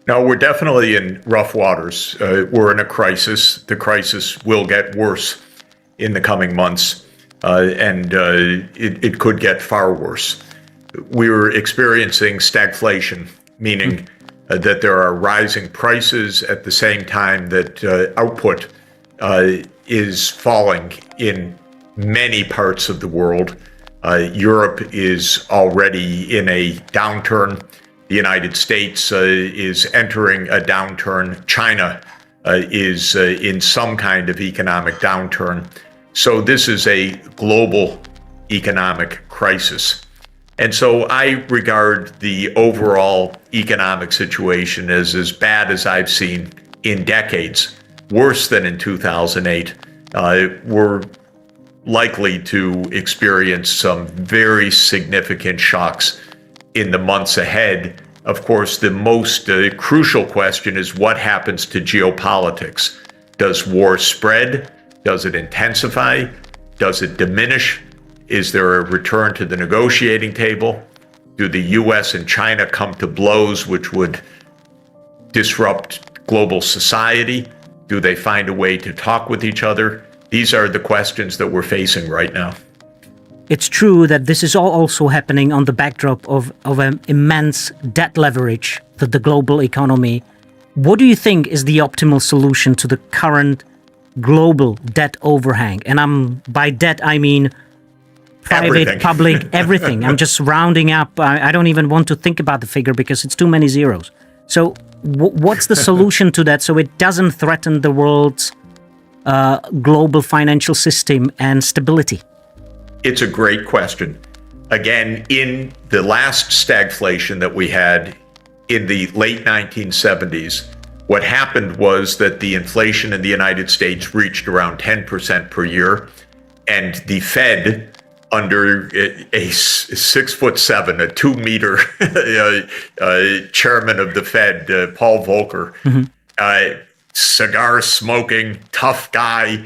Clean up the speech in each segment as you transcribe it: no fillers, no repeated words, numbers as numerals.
No, we're definitely in rough waters. We're in a crisis. The crisis will get worse in the coming months, and it could get far worse. We're experiencing stagflation, meaning that there are rising prices at the same time that output is falling in many parts of the world. Europe is already in a downturn. The United States is entering a downturn. China is in some kind of economic downturn. So this is a global economic crisis. And so I regard the overall economic situation as bad as I've seen in decades, worse than in 2008. We're likely to experience some very significant shocks in the months ahead. Of course, the most crucial question is what happens to geopolitics? Does war spread? Does it intensify? Does it diminish? Is there a return to the negotiating table? Do the US and China come to blows which would disrupt global society? Do they find a way to talk with each other? These are the questions that we're facing right now. It's true that this is all also happening on the backdrop of an immense debt leverage to the global economy. What do you think is the optimal solution to the current global debt overhang? And by debt, I mean private, everything. Public, everything. I'm just rounding up. I don't even want to think about the figure because it's too many zeros. So what's the solution to that so it doesn't threaten the world's global financial system and stability? It's a great question. Again, in the last stagflation that we had in the late 1970s, what happened was that the inflation in the United States reached around 10% per year, and the Fed, under a 6'7", a 2-meter chairman of the Fed, Paul Volcker, cigar smoking, tough guy,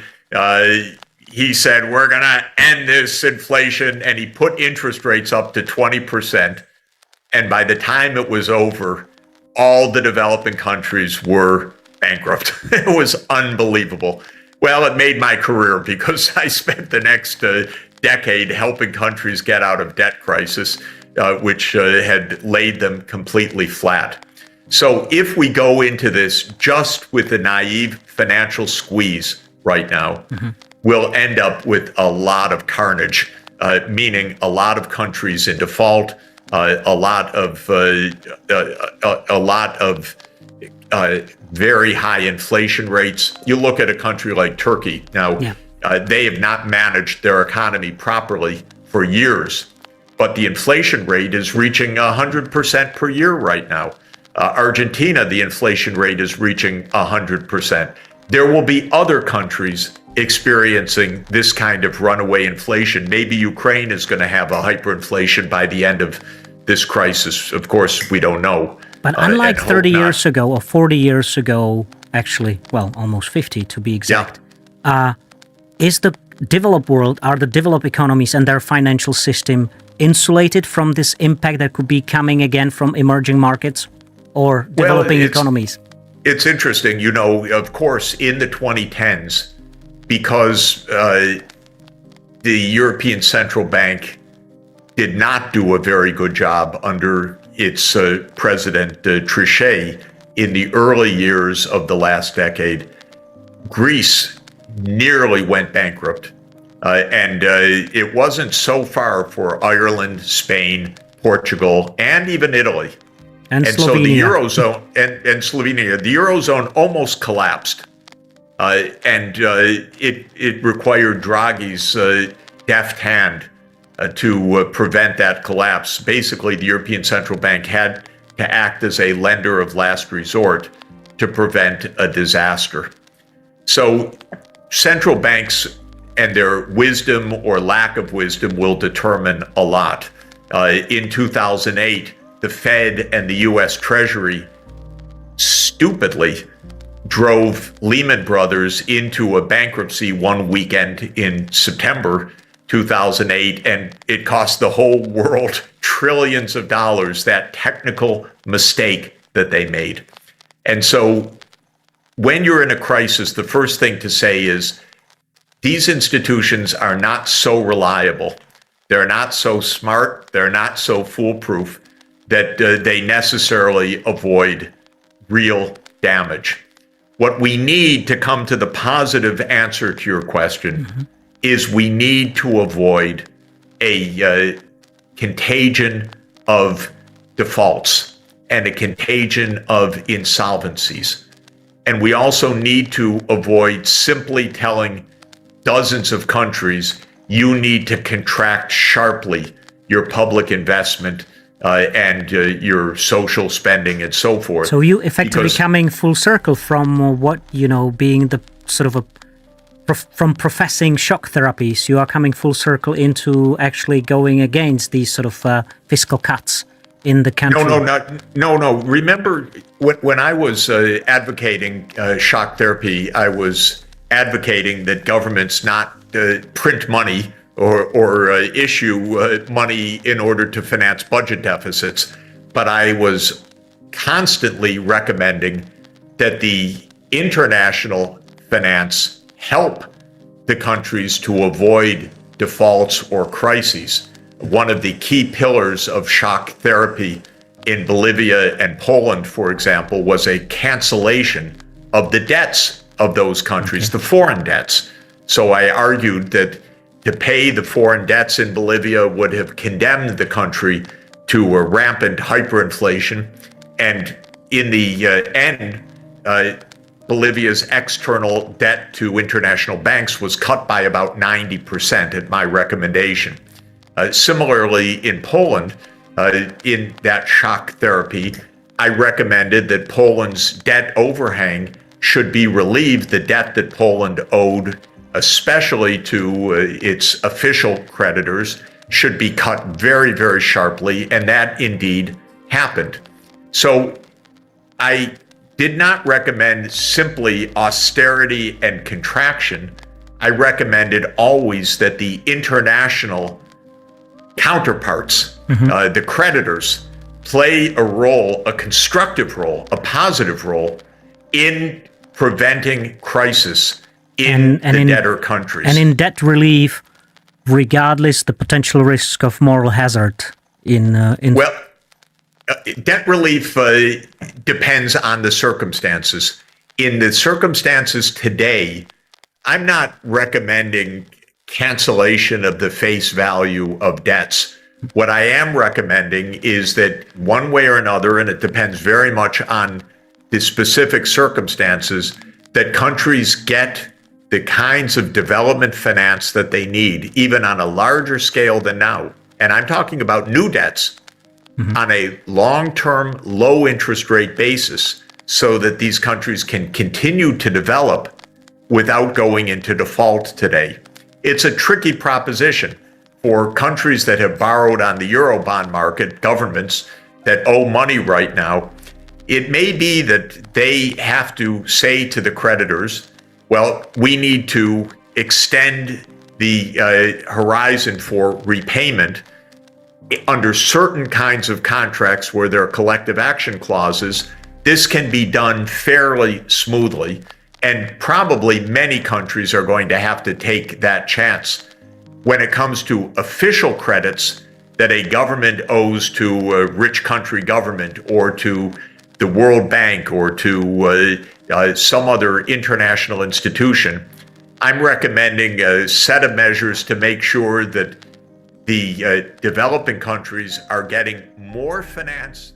he said, we're going to end this inflation, and he put interest rates up to 20%. And by the time it was over, all the developing countries were bankrupt. It was unbelievable. Well, it made my career because I spent the next decade helping countries get out of debt crisis, which had laid them completely flat. So if we go into this just with a naive financial squeeze right now, we'll end up with a lot of carnage, meaning a lot of countries in default, a lot of very high inflation rates. You look at a country like Turkey now. They have not managed their economy properly for years, but the inflation rate is reaching 100% per year right now. Argentina, the inflation rate is reaching 100%. There will be other countries experiencing this kind of runaway inflation. Maybe Ukraine is going to have a hyperinflation by the end of this crisis. Of course, we don't know. But unlike 30 years ago or 40 years ago, actually, well, almost 50 to be exact, is the developed world, are the developed economies and their financial system insulated from this impact that could be coming again from emerging markets or developing economies? It's interesting, of course, in the 2010s, because the European Central Bank did not do a very good job under its president, Trichet, in the early years of the last decade. Greece nearly went bankrupt. And it wasn't so far for Ireland, Spain, Portugal, and even Italy. And Slovenia. So the Eurozone and Slovenia, the Eurozone almost collapsed. And it required Draghi's deft hand to prevent that collapse. Basically, the European Central Bank had to act as a lender of last resort to prevent a disaster. So central banks and their wisdom or lack of wisdom will determine a lot. In 2008, the Fed and the U.S. Treasury stupidly drove Lehman Brothers into a bankruptcy one weekend in September 2008, and it cost the whole world trillions of dollars, that technical mistake that they made. And so when you're in a crisis, the first thing to say is these institutions are not so reliable. They're not so smart. They're not so foolproof that they necessarily avoid real damage. What we need to come to the positive answer to your question is we need to avoid a contagion of defaults and a contagion of insolvencies. And we also need to avoid simply telling dozens of countries, you need to contract sharply your public investment and your social spending and so forth. So you effectively coming full circle from what, being the sort of from professing shock therapies, you are coming full circle into actually going against these sort of fiscal cuts in the country. No. Remember, when I was advocating shock therapy, I was advocating that governments not print money or issue money in order to finance budget deficits. But I was constantly recommending that the international finance help the countries to avoid defaults or crises. One of the key pillars of shock therapy in Bolivia and Poland, for example, was a cancellation of the debts of those countries, the foreign debts. So I argued that to pay the foreign debts in Bolivia would have condemned the country to a rampant hyperinflation. And in the end, Bolivia's external debt to international banks was cut by about 90% at my recommendation. Similarly, in Poland, in that shock therapy, I recommended that Poland's debt overhang should be relieved. The debt that Poland owed, especially to its official creditors, should be cut very, very sharply, and that indeed happened. So I did not recommend simply austerity and contraction. I recommended always that the international counterparts, the creditors, play a role, a constructive role, a positive role in preventing crisis in debtor countries. And in debt relief, regardless the potential risk of moral hazard debt relief depends on the circumstances. In the circumstances today, I'm not recommending cancellation of the face value of debts. What I am recommending is that one way or another, and it depends very much on the specific circumstances, that countries get the kinds of development finance that they need, even on a larger scale than now. And I'm talking about new debts on a long-term, low-interest rate basis so that these countries can continue to develop without going into default today. It's a tricky proposition for countries that have borrowed on the Eurobond market, governments that owe money right now. It may be that they have to say to the creditors, well, we need to extend the horizon for repayment under certain kinds of contracts where there are collective action clauses. This can be done fairly smoothly, and probably many countries are going to have to take that chance. When it comes to official credits that a government owes to a rich country government or to the World Bank or to some other international institution, I'm recommending a set of measures to make sure that the developing countries are getting more finance